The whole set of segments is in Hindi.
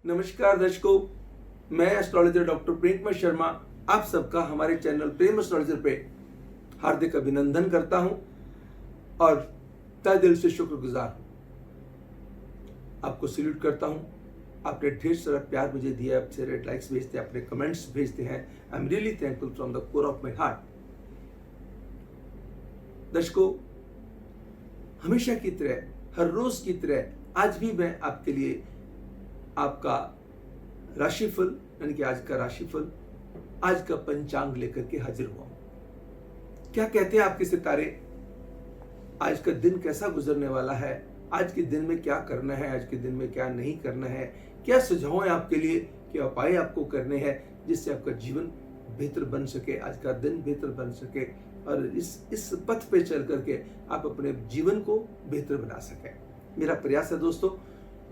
नमस्कार दर्शकों, मैं एस्ट्रोलॉजर डॉक्टर प्रेम शर्मा आप सबका हमारे चैनल प्रेम एस्ट्रोलॉजर पे हार्दिक अभिनंदन करता हूं और तहे दिल से शुक्रगुजार हूं। आपको सैल्यूट करता हूं। आपने ढेर सारा प्यार मुझे दिया, आपसे रेड लाइक्स भेजते हैं, अपने कमेंट्स भेजते हैं। I am really thankful from the core of my heart. दर्शकों, हमेशा की तरह, हर रोज की तरह आज भी मैं आपके लिए आपका राशिफल यानी कि आज का राशिफल, आज का पंचांग लेकर के हाजिर हुआ हूं। क्या कहते हैं आपके सितारे, आज का दिन कैसा गुजरने वाला है, आज के दिन में क्या करना है, आज के दिन में क्या नहीं करना है, क्या सुझाव है आपके लिए, क्या उपाय आपको करने हैं जिससे आपका जीवन बेहतर बन सके, आज का दिन बेहतर बन सके और इस पथ पे चल करके आप अपने जीवन को बेहतर बना सकें। मेरा प्रयास है दोस्तों,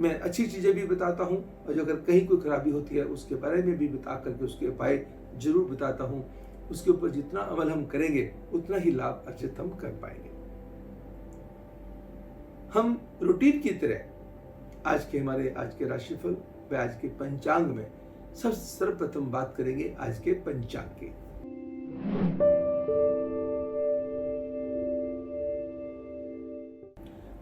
मैं अच्छी चीजें भी बताता हूं और अगर कहीं कोई खराबी होती है उसके बारे में भी बता करके उसके उपाय जरूर बताता हूं। उसके ऊपर जितना अमल हम करेंगे उतना ही लाभ अर्जित हम कर पाएंगे। हम रूटीन की तरह आज के राशिफल व आज के पंचांग में सर्वप्रथम बात करेंगे आज के पंचांग की।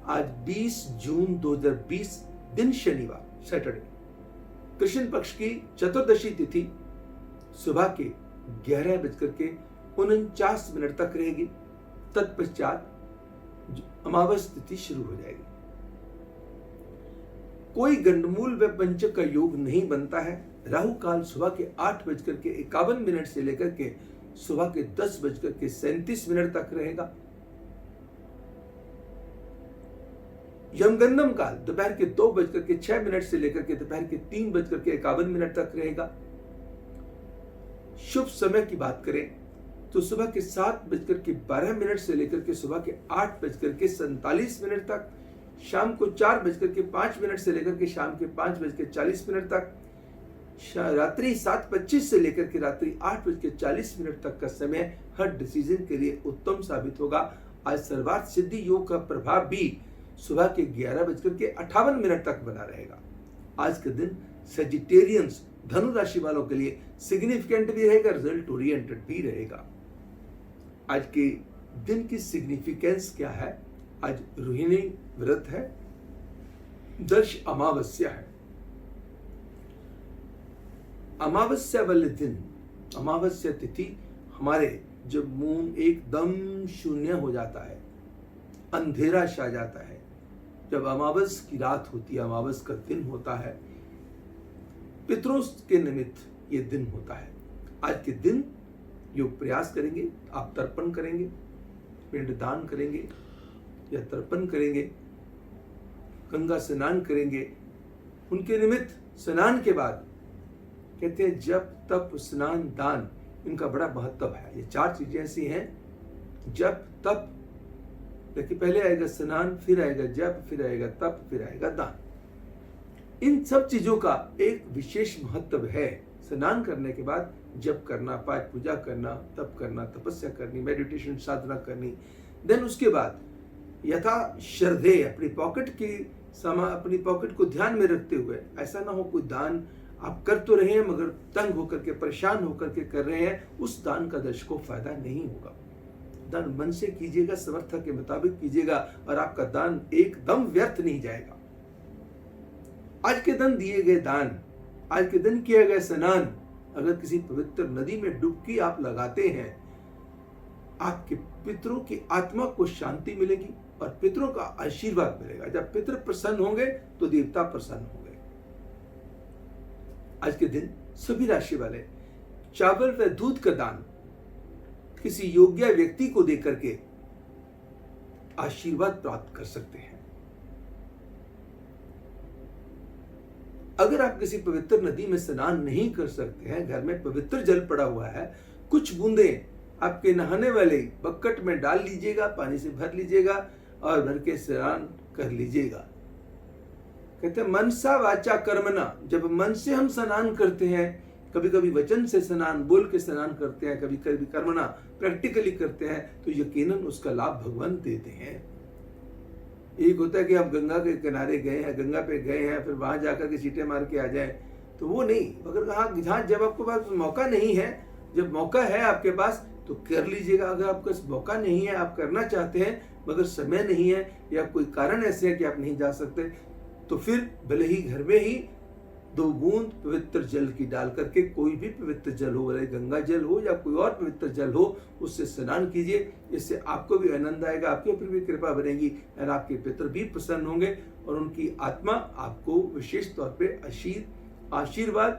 आज 20 जून 2020 दिन शनिवार सैटरडे, कृष्ण पक्ष की चतुर्दशी तिथि सुबह के 11:49 तक रहेगी। तत्पश्चात अमावस तिथि शुरू हो जाएगी। कोई गंडमूल व पंचक का योग नहीं बनता है। राहु काल सुबह के 8:51 से लेकर के सुबह के 10:37 तक रहेगा। यमगंडम काल दोपहर के 2:06 से लेकर के दोपहर के 3:51 तक रहेगा। शुभ समय की बात करें तो सुबह के 7:12 से लेकर के सुबह के 8:47 तक, शाम को 4:05 से लेकर के शाम के 5:40 तक, रात्रि 7:25 से लेकर के रात्रि 8:40 तक का समय हर डिसीजन के लिए उत्तम साबित होगा। आज सर्वार्थ सिद्धि योग का प्रभाव भी सुबह के 11:58 तक बना रहेगा। आज का दिन सेजिटेरियंस धनु राशि वालों के लिए सिग्निफिकेंट भी रहेगा, रिजल्ट ओरिएंटेड भी रहेगा। आज के दिन की सिग्निफिकेंस क्या है? आज रोहिणी व्रत है, दर्श अमावस्या है। अमावस्या वाले दिन, अमावस्या तिथि हमारे जब मून एकदम शून्य हो जाता है, अंधेरा छा जाता है, जब अमावस की रात होती है, अमावस का दिन होता है, पितरों के निमित्त ये दिन होता है। आज के दिन योग प्रयास करेंगे, आप तर्पण करेंगे, पिंडदान करेंगे या तर्पण करेंगे, गंगा स्नान करेंगे। उनके निमित्त स्नान के बाद कहते हैं जप तप स्नान दान, इनका बड़ा महत्व है। ये 4 चीजें ऐसी हैं, जप तप, लेकिन पहले आएगा स्नान, फिर आएगा जप, फिर आएगा तप, फिर आएगा दान। इन सब चीजों का एक विशेष महत्व है। स्नान करने के बाद जप करना, पाठ पूजा करना, तप करना, तपस्या करनी, मेडिटेशन साधना करनी। देन उसके बाद यथा श्रद्धे अपनी पॉकेट को ध्यान में रखते हुए, ऐसा ना हो कोई दान आप कर तो रहे हैं मगर तंग होकर के, परेशान होकर के कर रहे हैं, उस दान का दर्शकों फायदा नहीं होगा। दान मन से कीजिएगा, समर्थ के मुताबिक कीजिएगा और आपका दान एकदम व्यर्थ नहीं जाएगा। आज के दिन दिए गए दान, आज के दिन किया गया स्नान, अगर किसी पवित्र नदी में डुबकी आप लगाते हैं, आपके पितरों की आत्मा को शांति मिलेगी और पितरों का आशीर्वाद मिलेगा। जब पितर प्रसन्न होंगे तो देवता प्रसन्न होंगे। आज के दिन सभी राशि वाले चावल व दूध का दान किसी योग्य व्यक्ति को देकर के आशीर्वाद प्राप्त कर सकते हैं। अगर आप किसी पवित्र नदी में स्नान नहीं कर सकते हैं, घर में पवित्र जल पड़ा हुआ है, कुछ बूंदें आपके नहाने वाले बकेट में डाल लीजिएगा, पानी से भर लीजिएगा और भर के स्नान कर लीजिएगा। कहते हैं मनसा वाचा कर्मणा, जब मन से हम स्नान करते हैं, कभी कभी वचन से स्नान बोल के स्नान करते हैं, कभी कभी कर्मणा प्रैक्टिकली करते हैं, तो यकीनन उसका लाभ भगवान देते हैं। एक होता है कि आप गंगा के किनारे गए हैं, गंगा पे गए हैं, फिर वहां जाकर के सीटें मार के आ जाएं, तो वो नहीं। अगर जहाँ जब आपके पास मौका नहीं है, जब मौका है आपके पास तो कर लीजिएगा। अगर आपके पास मौका नहीं है, आप करना चाहते हैं मगर समय नहीं है या कोई कारण ऐसे है कि आप नहीं जा सकते, तो फिर भले ही घर में ही 2 बूंद पवित्र जल की डाल करके, कोई भी पवित्र जल हो, भले गंगा जल हो या कोई और पवित्र जल हो, उससे स्नान कीजिए। इससे आपको भी आनंद आएगा, आपके ऊपर भी कृपा बनेगी और आपके पितर भी प्रसन्न होंगे और उनकी आत्मा आपको विशेष तौर पे आशीर्वाद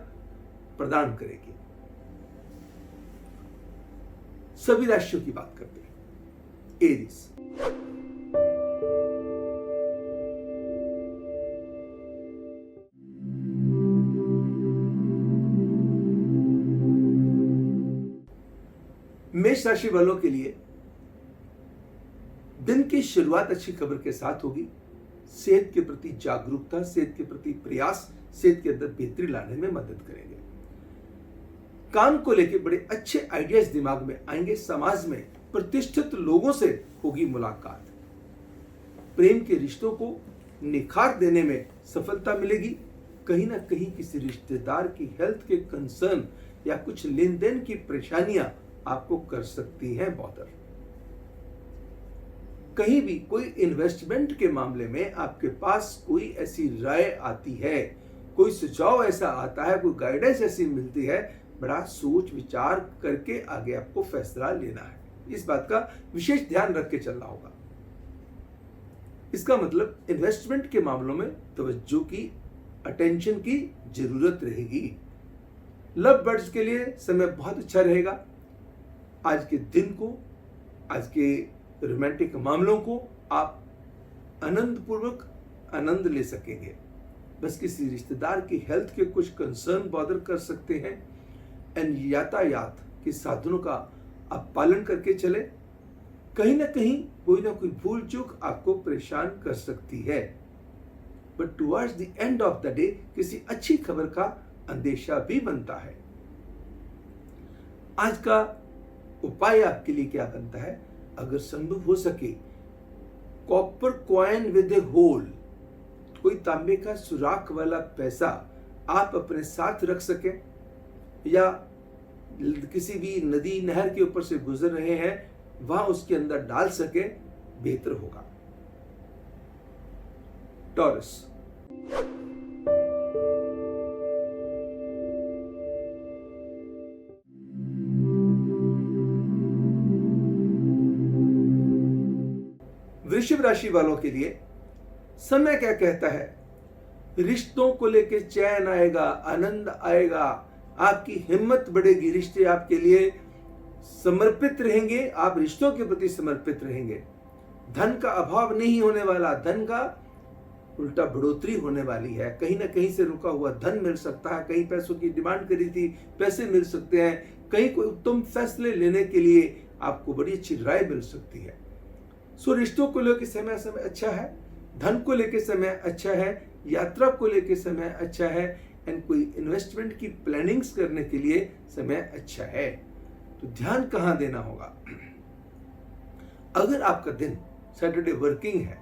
प्रदान करेगी। सभी राशियों की बात करते हैं। एरीज, मेष राशि वालों के लिए दिन की शुरुआत अच्छी खबर के साथ होगी। सेहत के प्रति जागरूकता, सेहत के प्रति प्रयास, सेहत के अंदर बेहतरी लाने में मदद करेंगे। काम को लेकर बड़े अच्छे आइडियाज दिमाग में आएंगे। समाज में प्रतिष्ठित लोगों से होगी मुलाकात। प्रेम के रिश्तों को निखार देने में सफलता मिलेगी। कहीं ना कहीं किसी रिश्तेदार की हेल्थ के कंसर्न या कुछ लेन देन की परेशानियां आपको कर सकती हैं बॉदर। कहीं भी कोई इन्वेस्टमेंट के मामले में आपके पास कोई ऐसी राय आती है, कोई सुझाव ऐसा आता है, कोई गाइडेंस ऐसी मिलती है, बड़ा सोच विचार करके आगे आपको फैसला लेना है। इस बात का विशेष ध्यान रख के चलना होगा। इसका मतलब इन्वेस्टमेंट के मामलों में तवज्जो की, अटेंशन की जरूरत रहेगी। लव बर्ड्स के लिए समय बहुत अच्छा रहेगा। आज के दिन को, आज के रोमांटिक मामलों को आप आनंदपूर्वक आनंद ले सकेंगे। बस किसी रिश्तेदार की हेल्थ के कुछ कंसर्न बॉदर कर सकते हैं। एंड यातायात के साधनों का आप पालन करके चले। कहीं ना कोई भूल चूक आपको परेशान कर सकती है, but towards the end of the day किसी अच्छी खबर का अंदेशा भी बनता है। आज का उपाय आपके लिए क्या बनता है? अगर संभव हो सके, copper coin with a hole, कोई तांबे का सुराख वाला पैसा आप अपने साथ रख सके, या किसी भी नदी नहर के ऊपर से गुजर रहे हैं वहां उसके अंदर डाल सके, बेहतर होगा। टॉरस, वृषभ राशि वालों के लिए समय क्या कहता है? रिश्तों को लेकर चैन आएगा, आनंद आएगा, आपकी हिम्मत बढ़ेगी, रिश्ते आपके लिए समर्पित रहेंगे, आप रिश्तों के प्रति समर्पित रहेंगे। धन का अभाव नहीं होने वाला, धन का उल्टा बढ़ोतरी होने वाली है। कहीं ना कहीं से रुका हुआ धन मिल सकता है। कहीं पैसों की डिमांड करी थी, पैसे मिल सकते हैं। कहीं कोई उत्तम फैसले लेने के लिए आपको बड़ी अच्छी राय मिल सकती है। सो रिश्तों को लेकर समय अच्छा है, धन को लेकर समय अच्छा है, यात्रा को लेकर समय अच्छा है, एंड कोई इन्वेस्टमेंट की प्लानिंग्स करने के लिए समय अच्छा है। तो ध्यान कहां देना होगा? अगर आपका दिन सैटरडे वर्किंग है,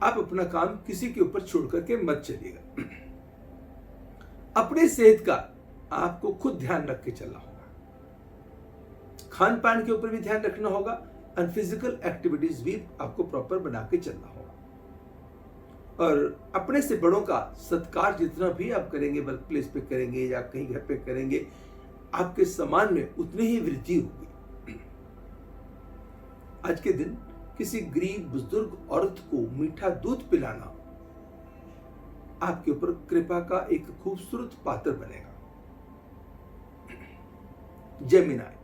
आप अपना काम किसी के ऊपर छोड़ करके मत चलिएगा। अपने सेहत का आपको खुद ध्यान रख के चलना होगा। खान पान के ऊपर भी ध्यान रखना होगा और फिजिकल एक्टिविटीज भी आपको प्रॉपर बना के चलना होगा। और अपने से बड़ों का सत्कार जितना भी आप करेंगे, वर्क प्लेस पे करेंगे या कहीं घर पे करेंगे, आपके सम्मान में उतनी ही वृद्धि होगी। आज के दिन किसी गरीब बुजुर्ग औरत को मीठा दूध पिलाना आपके ऊपर कृपा का एक खूबसूरत पात्र बनेगा। जेमिनाई,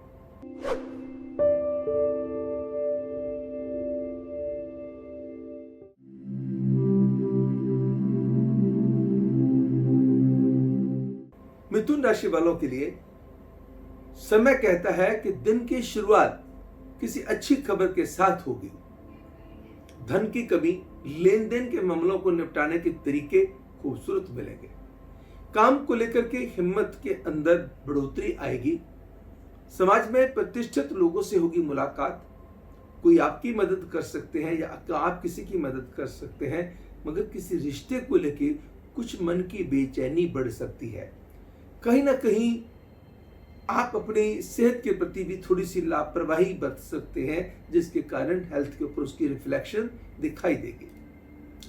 मिथुन राशि वालों के लिए समय कहता है कि दिन की शुरुआत किसी अच्छी खबर के साथ होगी। धन की कमी, लेन देन के मामलों को निपटाने के तरीके खूबसूरत मिलेंगे। काम को लेकर के हिम्मत के अंदर बढ़ोतरी आएगी। समाज में प्रतिष्ठित लोगों से होगी मुलाकात। कोई आपकी मदद कर सकते हैं या आप किसी की मदद कर सकते हैं, मगर किसी रिश्ते को लेके कुछ मन की बेचैनी बढ़ सकती है। कहीं ना कहीं आप अपनी सेहत के प्रति भी थोड़ी सी लापरवाही बरत सकते हैं, जिसके कारण हेल्थ के ऊपर उसकी रिफ्लेक्शन दिखाई देगी।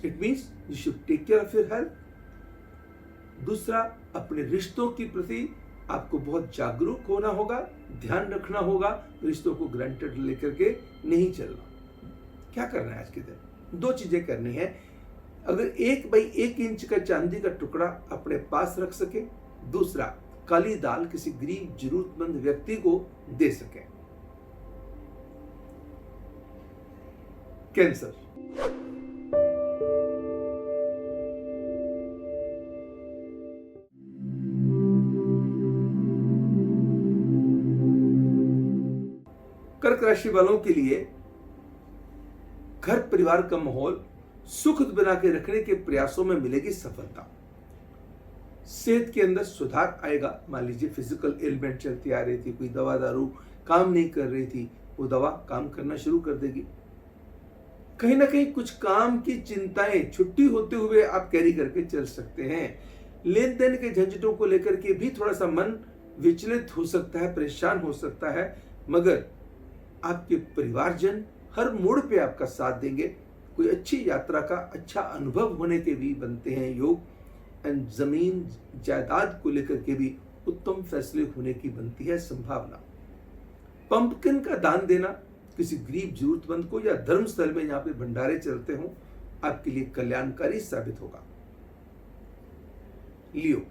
It means you should take care of your health. दूसरा, अपने रिश्तों के प्रति आपको बहुत जागरूक होना होगा, ध्यान रखना होगा, रिश्तों को ग्रांटेड लेकर के नहीं चलना। क्या करना है आज के दिन? 2 चीजें करनी है। अगर 1 बाई 1 इंच का चांदी का टुकड़ा अपने पास रख सके। दूसरा, काली दाल किसी गरीब जरूरतमंद व्यक्ति को दे सके। कैंसर, कर्क राशि वालों के लिए घर परिवार का माहौल सुखद बना के रखने के प्रयासों में मिलेगी सफलता। सेहत के अंदर सुधार आएगा। मान लीजिए फिजिकल एलिमेंट चलती आ रही थी, कोई दवा दारू काम नहीं कर रही थी, वो दवा काम करना शुरू कर देगी। कहीं ना कहीं कुछ काम की चिंताएं छुट्टी होते हुए आप कैरी करके चल सकते हैं। लेन देन के झंझटों को लेकर के भी थोड़ा सा मन विचलित हो सकता है, परेशान हो सकता है, मगर आपके परिवारजन हर मोड़ पे आपका साथ देंगे। कोई अच्छी यात्रा का अच्छा अनुभव होने के भी बनते हैं योग, एंड जमीन जायदाद को लेकर के भी उत्तम फैसले होने की बनती है संभावना। पंपकिन का दान देना किसी गरीब जरूरतमंद को या धर्म स्थल में जहां पे भंडारे चलते हों, आपके लिए कल्याणकारी साबित होगा। लियो,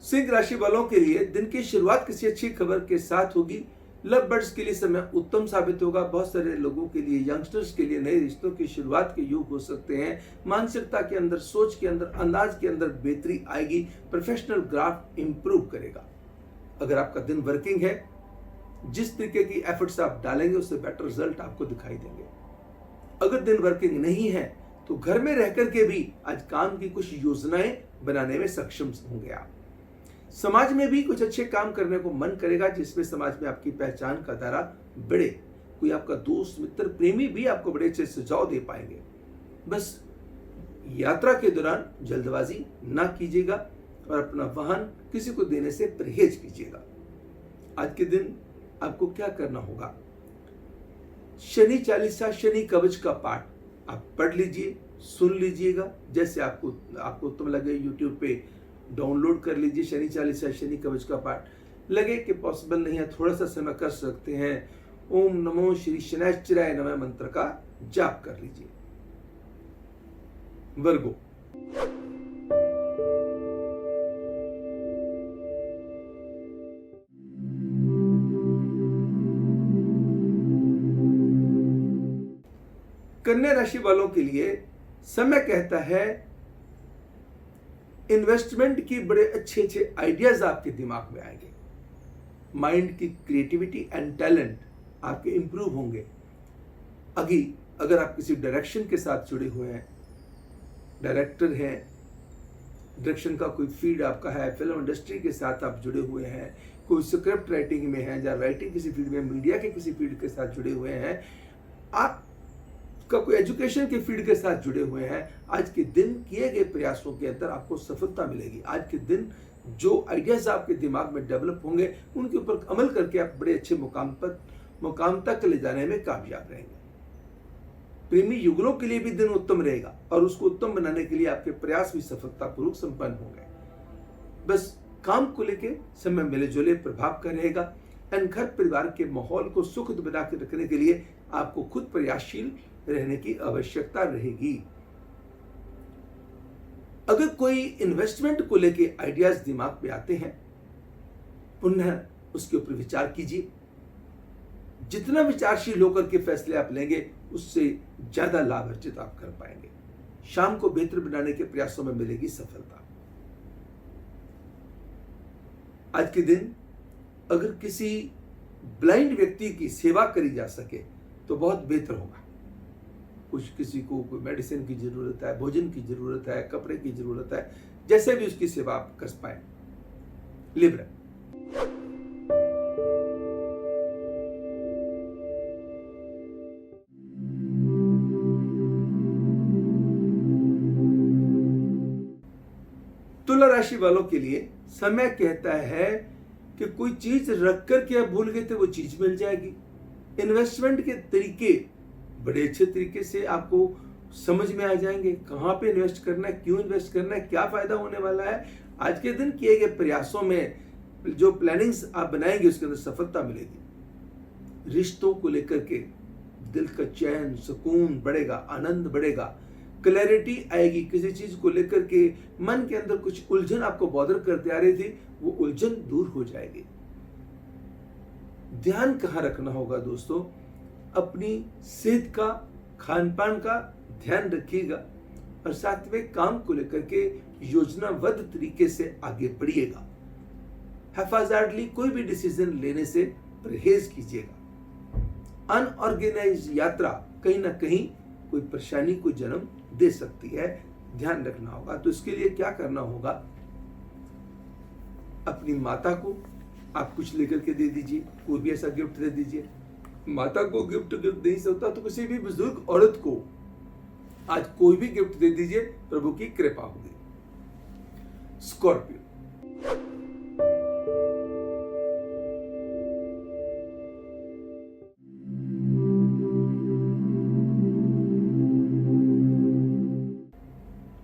सिंह राशि वालों के लिए दिन की शुरुआत किसी अच्छी खबर के साथ होगी। लव बर्ड्स के लिए समय उत्तम साबित होगा। बहुत सारे लोगों के लिए, यंगस्टर्स के लिए नए रिश्तों की शुरुआत के योग हो सकते हैं। मानसिकता के अंदर, सोच के अंदर, अंदाज के अंदर बेहतरी आएगी। प्रोफेशनल ग्राफ इंप्रूव करेगा। अगर आपका दिन वर्किंग है, जिस तरीके की एफर्ट्स आप डालेंगे उससे बेटर रिजल्ट आपको दिखाई देंगे। अगर दिन वर्किंग नहीं है तो घर में रह करके भी आज काम की कुछ योजनाएं बनाने में सक्षम होंगे आप। समाज में भी कुछ अच्छे काम करने को मन करेगा, जिसमें समाज में आपकी पहचान का दायरा बढ़े। कोई आपका दोस्त, मित्र, प्रेमी भी आपको बड़े अच्छे सुझाव दे पाएंगे। बस यात्रा के दौरान जल्दबाजी ना कीजिएगा और अपना वाहन किसी को देने से परहेज कीजिएगा। आज के दिन आपको क्या करना होगा? शनि चालीसा, शनि कवच का पाठ आप पढ़ लीजिए, सुन लीजिएगा। जैसे आपको उत्तम लगे, यूट्यूब पे डाउनलोड कर लीजिए शनि चालीसा, शनि कवच का पाठ। लगे कि पॉसिबल नहीं है, थोड़ा सा समय कर सकते हैं, ओम नमो श्री शनैश्चराय नमः मंत्र का जाप कर लीजिए। वर्गो, कन्या राशि वालों के लिए समय कहता है इन्वेस्टमेंट की बड़े अच्छे अच्छे आइडियाज आपके दिमाग में आएंगे। माइंड की क्रिएटिविटी एंड टैलेंट आपके इंप्रूव होंगे। अगर आप किसी डायरेक्शन के साथ जुड़े हुए हैं, डायरेक्टर हैं, डायरेक्शन का कोई फील्ड आपका है, फिल्म इंडस्ट्री के साथ आप जुड़े हुए हैं, कोई स्क्रिप्ट राइटिंग में है या राइटिंग किसी फील्ड में, मीडिया के किसी फील्ड के साथ जुड़े हुए हैं, आप का कोई एजुकेशन के फील्ड के साथ जुड़े हुए हैं, आज के दिन किए गए प्रयासों के अंदर आपको सफलता मिलेगी। आज के दिन जो आइडियाज आपके दिमाग में डेवलप होंगे, उनके ऊपर अमल करके आप बड़े अच्छे मुकाम तक ले जाने में कामयाब रहेंगे। प्रेमी युगलों के लिए भी दिन उत्तम रहेगा और उसको उत्तम बनाने के लिए आपके प्रयास भी सफलतापूर्वक संपन्न होंगे। बस काम को लेके समय मिले जुले प्रभाव का रहेगा। एंड घर परिवार के माहौल को सुखद बना के रखने के लिए आपको खुद प्रयासशील रहने की आवश्यकता रहेगी। अगर कोई इन्वेस्टमेंट को लेके आइडियाज दिमाग में आते हैं, पुनः उसके ऊपर विचार कीजिए। जितना विचारशील होकर के फैसले आप लेंगे, उससे ज्यादा लाभ अर्जित आप कर पाएंगे। शाम को बेहतर बनाने के प्रयासों में मिलेगी सफलता। आज के दिन अगर किसी ब्लाइंड व्यक्ति की सेवा करी जा सके तो बहुत बेहतर होगा। कुछ किसी को कोई मेडिसिन की जरूरत है, भोजन की जरूरत है, कपड़े की जरूरत है, जैसे भी उसकी सेवा आप कर पाए। लिब्रा, तुला राशि वालों के लिए समय कहता है कि कोई चीज रख कर के आप भूल गए थे, वो चीज मिल जाएगी। इन्वेस्टमेंट के तरीके बड़े अच्छे तरीके से आपको समझ में आ जाएंगे, कहां पे इन्वेस्ट करना है, क्यों इन्वेस्ट करना है, क्या फायदा होने वाला है। आज के दिन किए गए प्रयासों में जो प्लानिंग्स आप बनाएंगे उसके अंदर सफलता मिलेगी। रिश्तों को लेकर के दिल का चैन, सुकून बढ़ेगा, आनंद बढ़ेगा, क्लैरिटी आएगी। किसी चीज को लेकर के मन के अंदर कुछ उलझन आपको बॉदर करते आ रही थी, वो उलझन दूर हो जाएगी। ध्यान कहां रखना होगा दोस्तों, अपनी सेहत का, खान पान का ध्यान रखिएगा और साथ में काम को लेकर के योजनाबद्ध तरीके से आगे बढ़िएगा। हिफाजतली कोई भी डिसीजन लेने से परहेज कीजिएगा। अनऑर्गेनाइज्ड यात्रा कहीं ना कहीं कोई परेशानी को जन्म दे सकती है, ध्यान रखना होगा। तो इसके लिए क्या करना होगा, अपनी माता को आप कुछ लेकर के दे दीजिए, कोई भी ऐसा गिफ्ट दे दीजिए। माता को गिफ्ट नहीं सकता तो किसी भी बुजुर्ग औरत को आज कोई भी गिफ्ट दे दीजिए, प्रभु की कृपा होगी। स्कॉर्पियो,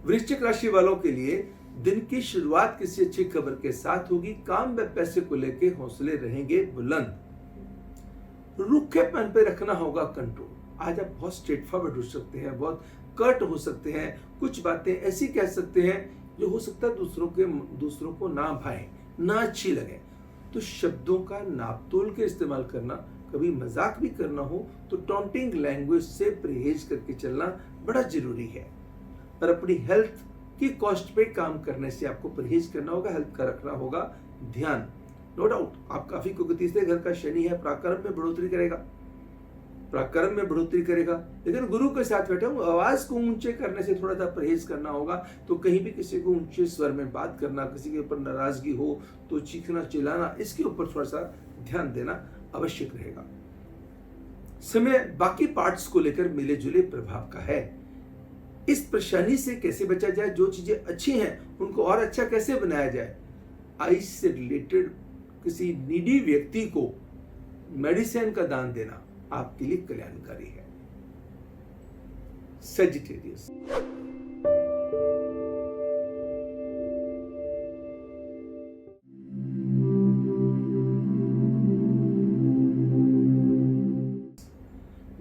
वृश्चिक राशि वालों के लिए दिन की शुरुआत किसी अच्छी खबर के साथ होगी। काम व पैसे को लेकर हौसले रहेंगे बुलंद। रुखेपन पे रखना होगा कंट्रोल। आज आप बहुत स्ट्रेट फॉरवर्ड हो सकते हैं, बहुत कट हो सकते हैं, कुछ बातें ऐसी कह सकते हैं जो हो सकता है दूसरों को ना भाए, ना अच्छी लगे। तो शब्दों का नापतोल के इस्तेमाल करना, कभी मजाक भी करना हो तो टॉन्टिंग लैंग्वेज से परहेज करके चलना बड़ा जरूरी है। और अपनी हेल्थ की कॉस्ट पे काम करने से आपको परहेज करना होगा, हेल्थ का रखना होगा ध्यान। नो डाउट आप काफी कुगति से, घर का शनि है, पराक्रम में बढ़ोतरी करेगा, लेकिन गुरु के साथ बैठे हूं, आवाज को ऊंचे करने से थोड़ा सा परहेज करना होगा। तो कहीं भी किसी को ऊंचे स्वर में बात करना, किसी के ऊपर नाराजगी हो तो चीखना चिल्लाना, इसके ऊपर थोड़ा सा ध्यान देना आवश्यक रहेगा। समय बाकी पार्ट्स को लेकर मिले जुले प्रभाव का है। इस परेशानी से कैसे बचा जाए, जो चीजें अच्छी हैं उनको और अच्छा कैसे बनाया जाए। आइस से रिलेटेड किसी नीडी व्यक्ति को मेडिसिन का दान देना आपके लिए कल्याणकारी है। सेजिटेरियस,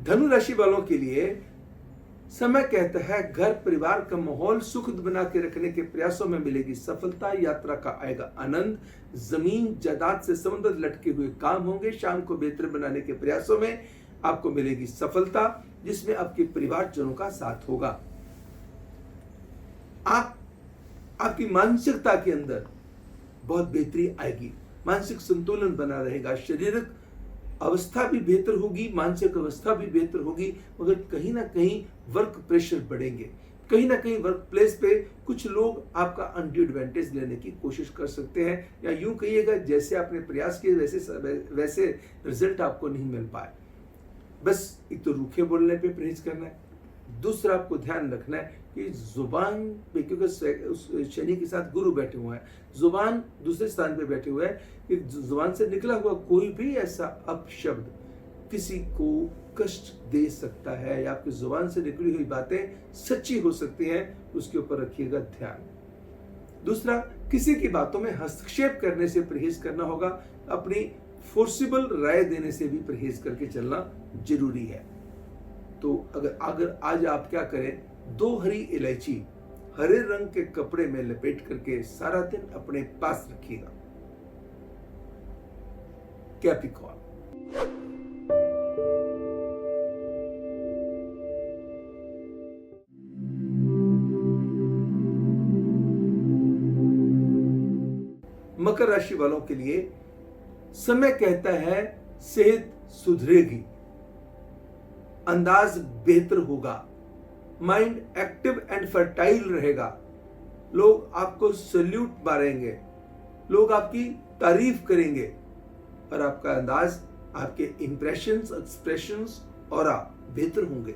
धनु राशि वालों के लिए समय कहता है घर परिवार का माहौल सुखद बना के रखने के प्रयासों में मिलेगी सफलता, यात्रा का आएगा आनंद, जमीन जायदाद से संबंधित लटके हुए काम होंगे। शाम को बेहतर बनाने के प्रयासों में आपको मिलेगी सफलता, जिसमें आपके परिवारजनों का साथ होगा। आपकी मानसिकता के अंदर बहुत बेहतरी आएगी, मानसिक संतुलन बना रहेगा, शारीरिक अवस्था भी बेहतर होगी, मानसिक अवस्था भी बेहतर होगी। मगर कहीं ना कहीं वर्क प्रेशर बढ़ेंगे, कहीं ना कहीं वर्क प्लेस पे कुछ लोग आपका अनड्यू एडवांटेज लेने की कोशिश कर सकते हैं, या यूं कहिएगा जैसे आपने प्रयास किए वैसे रिजल्ट आपको नहीं मिल पाए। बस एक तो रूखे बोलने पे परहेज करना है, दूसरा आपको ध्यान रखना है कि जुबान पे, क्योंकि शनि के साथ गुरु बैठे हुए हैं, जुबान दूसरे स्थान पे बैठे हुए हैं, कि जुबान से निकला हुआ कोई भी ऐसा अपशब्द किसी को कष्ट दे सकता है, या आपकी जुबान से निकली हुई बातें सच्ची हो सकती हैं, उसके ऊपर रखिएगा ध्यान। दूसरा, किसी की बातों में हस्तक्षेप करने से परहेज करना होगा, अपनी फोर्सिबल राय देने से भी परहेज करके चलना जरूरी है। तो अगर आज आप क्या करें, 2 हरी इलायची हरे रंग के कपड़े में लपेट करके सारा दिन अपने पास रखिएगा। कैप्रिकॉर्न, मकर राशि वालों के लिए समय कहता है सेहत सुधरेगी, अंदाज बेहतर होगा, माइंड एक्टिव एंड फर्टाइल रहेगा, लोग आपको सल्यूट मारेंगे, लोग आपकी तारीफ करेंगे और आपका अंदाज, आपके इंप्रेशंस, एक्सप्रेशंस और बेहतर होंगे।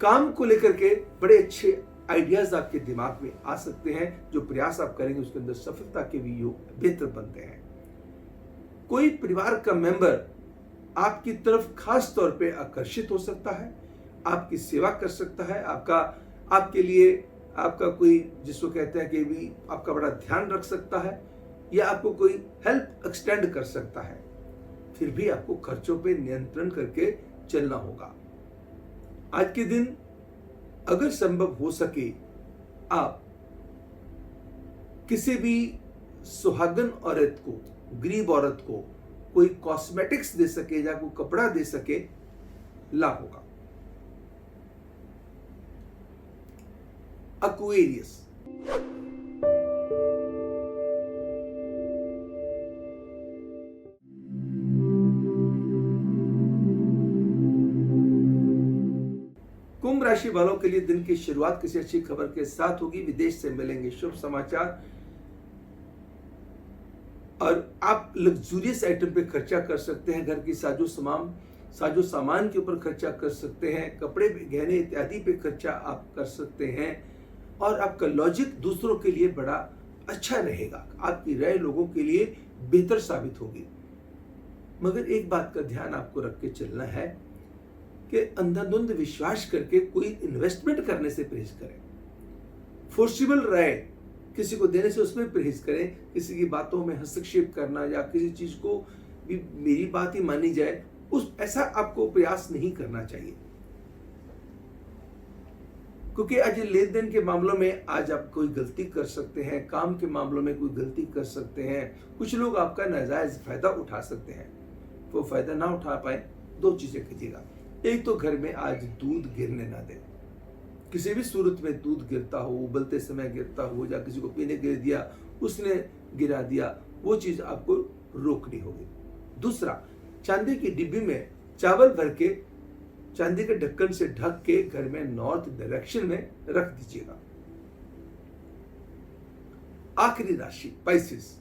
काम को लेकर के बड़े अच्छे आइडियाज आपके दिमाग में आ सकते हैं, जो प्रयास आप करेंगे उसके अंदर सफलता के भी योग बेहतर बनते हैं। कोई परिवार का मेंबर आपकी तरफ खास तौर पे आकर्षित हो सकता है, आपकी सेवा कर सकता है, आपके लिए आपका कोई, जिसको कहते हैं कि भी आपका बड़ा ध्यान रख सकता है, या आपको कोई हेल्प एक्सटेंड कर सकता है। फिर भी आपको खर्चों पे नियंत्रण करके चलना होगा। आज के दिन अगर संभव हो सके, आप किसी भी सुहागन औरत को, गरीब औरत को कोई कॉस्मेटिक्स दे सके या कोई कपड़ा दे सके, लाभ होगा। एक्वेरियस, कुंभ राशि वालों के लिए दिन की शुरुआत किसी अच्छी खबर के साथ होगी। विदेश से मिलेंगे शुभ समाचार और आप लग्जूरियस आइटम पे खर्चा कर सकते हैं। घर की साजो सामान के ऊपर खर्चा कर सकते हैं। कपड़े, गहने इत्यादि पे खर्चा आप कर सकते हैं और आपका लॉजिक दूसरों के लिए बड़ा अच्छा रहेगा। आपकी राय लोगों के लिए बेहतर साबित होगी। मगर एक बात का ध्यान आपको रख के चलना है कि अंधाधुंध विश्वास करके कोई इन्वेस्टमेंट करने से परहेज करें। फोर्सिबल राय किसी को देने से उसमें परहेज करें। किसी की बातों में हस्तक्षेप करना या किसी चीज को भी मेरी बात ही मानी जाए, ऐसा आपको प्रयास नहीं करना चाहिए। क्योंकि आज लेन देन के मामलों में आज आप कोई गलती कर सकते हैं, काम के मामलों में कोई गलती कर सकते हैं। कुछ लोग आपका नाजायज फायदा उठा सकते हैं। वो फायदा ना उठा पाए, दो चीजें कीजिएगा। एक तो घर में आज दूध गिरने ना दें। किसी भी सूरत में दूध गिरता हो, उबलते समय गिरता हो या किसी को पीने के लिए दिया, उसने गिरा दिया, वो चीज आपको रोकनी होगी। दूसरा, चांदी की डिब्बी में चावल भर के चांदी के ढक्कन से ढक के घर में नॉर्थ डायरेक्शन में रख दीजिएगा। आखिरी राशि पाइसेस।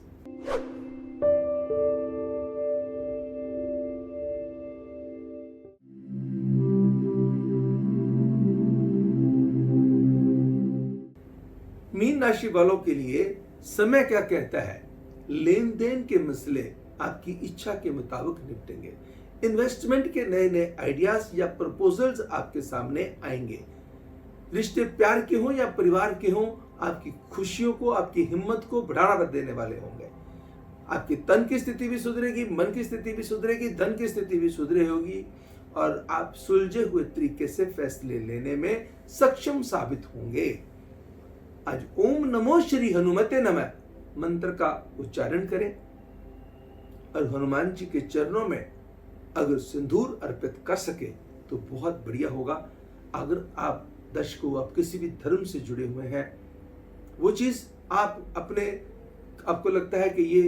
मीन राशि वालों के लिए समय क्या कहता है? लेन देन के मसले आपकी इच्छा के मुताबिक निपटेंगे। इन्वेस्टमेंट के नए नए आइडियाज या प्रपोजल्स आपके सामने आएंगे। रिश्ते प्यार के हों या परिवार के हों, आपकी खुशियों को, आपकी हिम्मत को बढ़ावा देने वाले होंगे। आपकी तन की स्थिति भी सुधरेगी, मन की स्थिति भी सुधरेगी, धन की स्थिति भी सुधरे होगी और आप सुलझे हुए तरीके से फैसले लेने में सक्षम साबित होंगे। आज ओम नमो श्री हनुमते नमः मंत्र का उच्चारण करें और हनुमान जी के चरणों में अगर सिंदूर अर्पित कर सके तो बहुत बढ़िया होगा। अगर आप दर्शकों, आप किसी भी धर्म से जुड़े हुए हैं, वो चीज आपको लगता है कि ये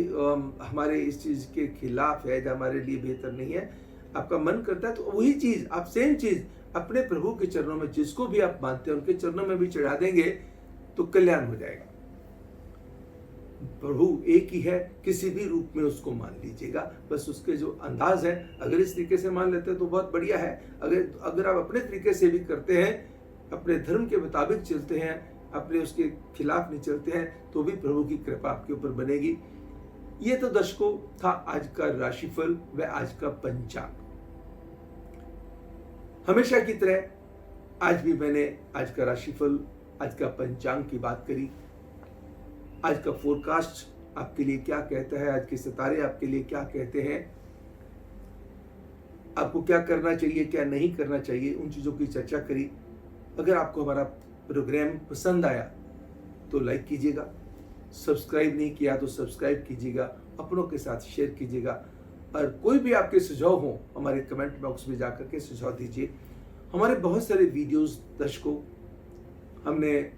हमारे इस चीज के खिलाफ है या हमारे लिए बेहतर नहीं है, आपका मन करता है, तो वही चीज आप सेम चीज अपने प्रभु के चरणों में, जिसको भी आप मानते हैं उनके चरणों में भी चढ़ा देंगे तो कल्याण हो जाएगा। प्रभु एक ही है, किसी भी रूप में उसको मान लीजिएगा। बस उसके जो अंदाज है, अगर इस तरीके से मान लेते हैं तो बहुत बढ़िया है। अगर आप अपने तरीके से भी करते हैं, अपने धर्म के मुताबिक चलते हैं, अपने उसके खिलाफ नहीं चलते हैं, तो भी प्रभु की कृपा आपके ऊपर बनेगी। ये तो दर्शकों था आज का राशिफल व आज का पंचांग। हमेशा की तरह आज भी मैंने आज का राशिफल, आज का पंचांग की बात करी। आज का फोरकास्ट आपके लिए क्या कहता है, आज के सितारे आपके लिए क्या कहते हैं, आपको क्या करना चाहिए, क्या नहीं करना चाहिए, उन चीजों की चर्चा करी। अगर आपको हमारा प्रोग्राम पसंद आया तो लाइक कीजिएगा, सब्सक्राइब नहीं किया तो सब्सक्राइब कीजिएगा, अपनों के साथ शेयर कीजिएगा और कोई भी आपके सुझाव हो हमारे कमेंट बॉक्स में जाकर के सुझाव दीजिए। हमारे बहुत सारे वीडियोस दर्शकों हमने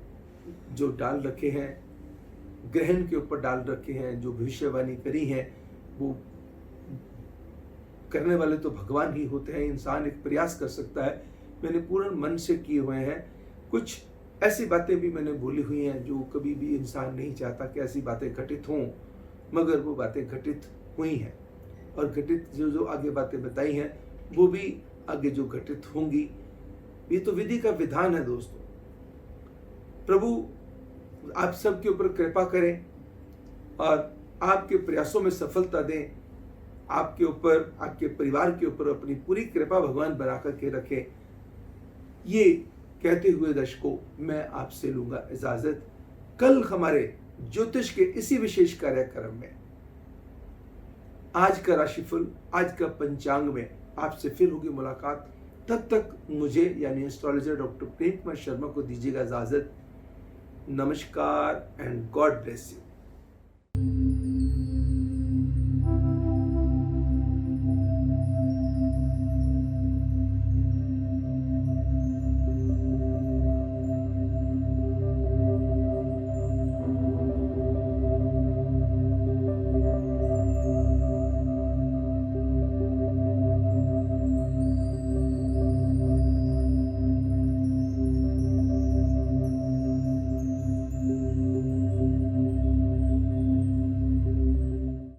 जो डाल रखे हैं, ग्रहण के ऊपर डाल रखे हैं, जो भविष्यवाणी करी है, वो करने वाले तो भगवान ही होते हैं। इंसान एक प्रयास कर सकता है मैंने पूर्ण मन से किए हुए हैं। कुछ ऐसी बातें भी मैंने बोली हुई हैं जो कभी भी इंसान नहीं चाहता कि ऐसी बातें घटित हों, मगर वो बातें घटित हुई हैं। और घटित जो आगे बातें बताई हैं वो भी आगे जो घटित होंगी। ये तो विधि का विधान है दोस्तों। प्रभु आप सबके ऊपर कृपा करें और आपके प्रयासों में सफलता दें। आपके ऊपर, आपके परिवार के ऊपर अपनी पूरी कृपा भगवान बना करके रखें। ये कहते हुए दर्शकों, मैं आपसे लूंगा इजाजत। कल हमारे ज्योतिष के इसी विशेष कार्यक्रम में आज का राशिफल, आज का पंचांग में आपसे फिर होगी मुलाकात। तब तक मुझे यानी एस्ट्रोलॉजर डॉक्टर प्रेम कुमार शर्मा को दीजिएगा इजाजत। नमस्कार एंड गॉड ब्लेस यू।